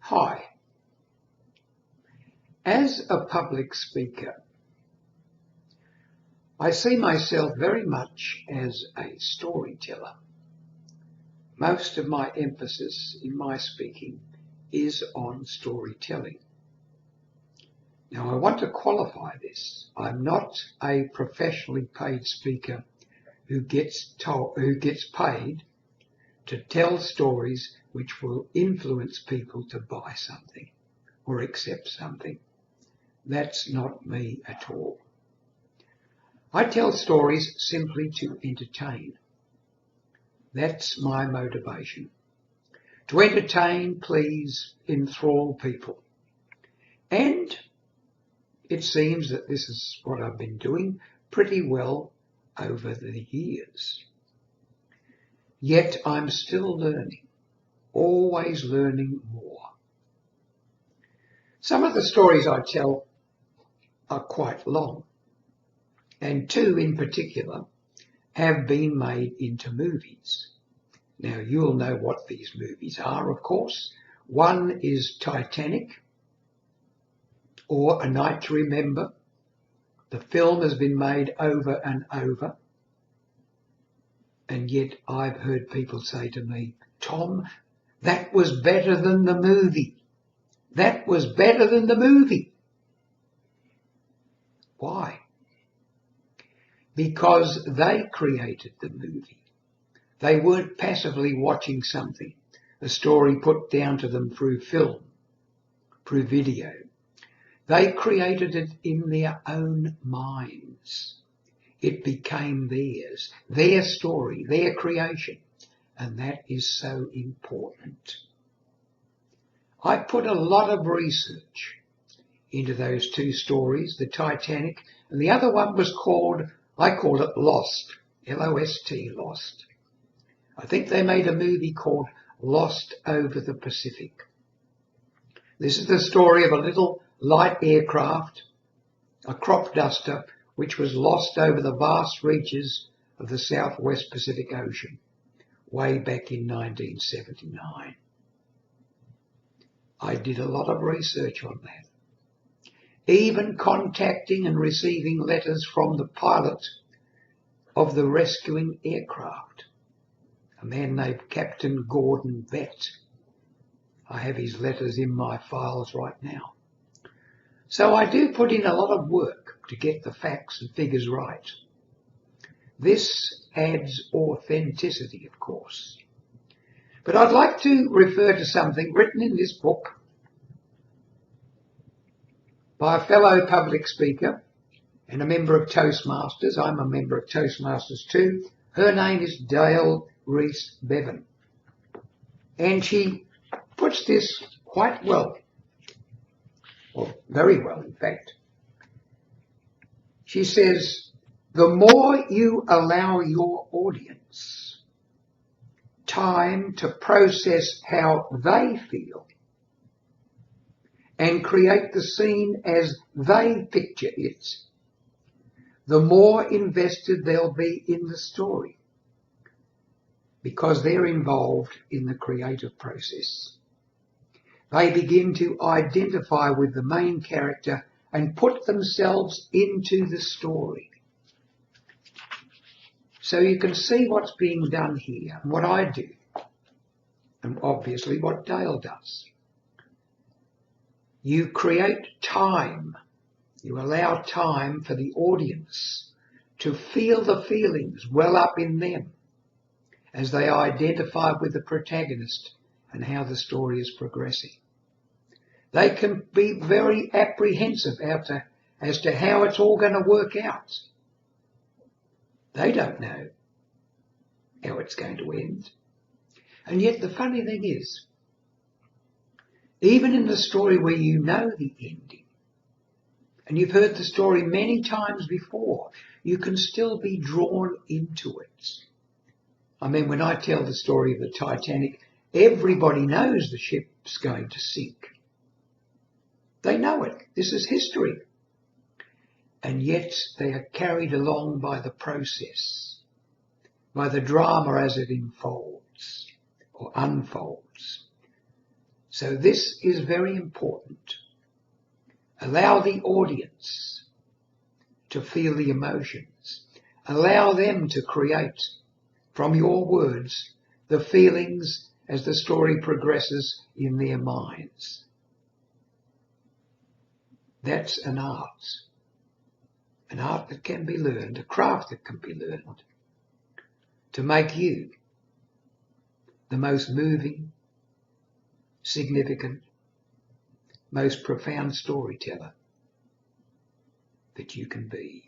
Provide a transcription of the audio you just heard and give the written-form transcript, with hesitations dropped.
Hi. As a public speaker, I see myself very much as a storyteller. Most of my emphasis in my speaking is on storytelling. Now, I want to qualify this. I'm not a professionally paid speaker who gets paid to tell stories which will influence people to buy something or accept something. That's not me at all. I tell stories simply to entertain. That's my motivation. To entertain, please, enthrall people. And it seems that this is what I've been doing pretty well over the years. Yet I'm still learning, always learning more. Some of the stories I tell are quite long, and two in particular have been made into movies. Now, you'll know what these movies are, of course. One is Titanic, or A Night to Remember. The film has been made over and over, and yet I've heard people say to me, "Tom, that was better than the movie. That was better than the movie." Why? Because they created the movie. They weren't passively watching something, a story put down to them through film, through video. They created it in their own minds. It became theirs, their story, their creation, and that is so important. I put a lot of research into those two stories, the Titanic, and the other one was I call it Lost, L-O-S-T, Lost. I think they made a movie called Lost Over the Pacific. This is the story of a little light aircraft, a crop duster, which was lost over the vast reaches of the Southwest Pacific Ocean way back in 1979. I did a lot of research on that, even contacting and receiving letters from the pilot of the rescuing aircraft, a man named Captain Gordon Bett. I have his letters in my files right now. So I do put in a lot of work to get the facts and figures right. This adds authenticity, of course. But I'd like to refer to something written in this book by a fellow public speaker and a member of Toastmasters. I'm a member of Toastmasters too. Her name is Dale Reese Bevan. And she puts this quite well, or very well, in fact. She says, the more you allow your audience time to process how they feel and create the scene as they picture it, the more invested they'll be in the story, because they're involved in the creative process. They begin to identify with the main character and put themselves into the story. So you can see what's being done here, and what I do, and obviously what Dale does. You create time. You allow time for the audience to feel the feelings well up in them as they identify with the protagonist and how the story is progressing. They can be very apprehensive as to how it's all going to work out. They don't know how it's going to end. And yet the funny thing is, even in the story where you know the ending, and you've heard the story many times before, you can still be drawn into it. I mean, when I tell the story of the Titanic, everybody knows the ship's going to sink. They know it. This is history. And yet they are carried along by the process, by the drama as it unfolds. So this is very important. Allow the audience to feel the emotions. Allow them to create from your words the feelings as the story progresses in their minds. That's an art that can be learned, a craft that can be learned, to make you the most moving, significant, most profound storyteller that you can be.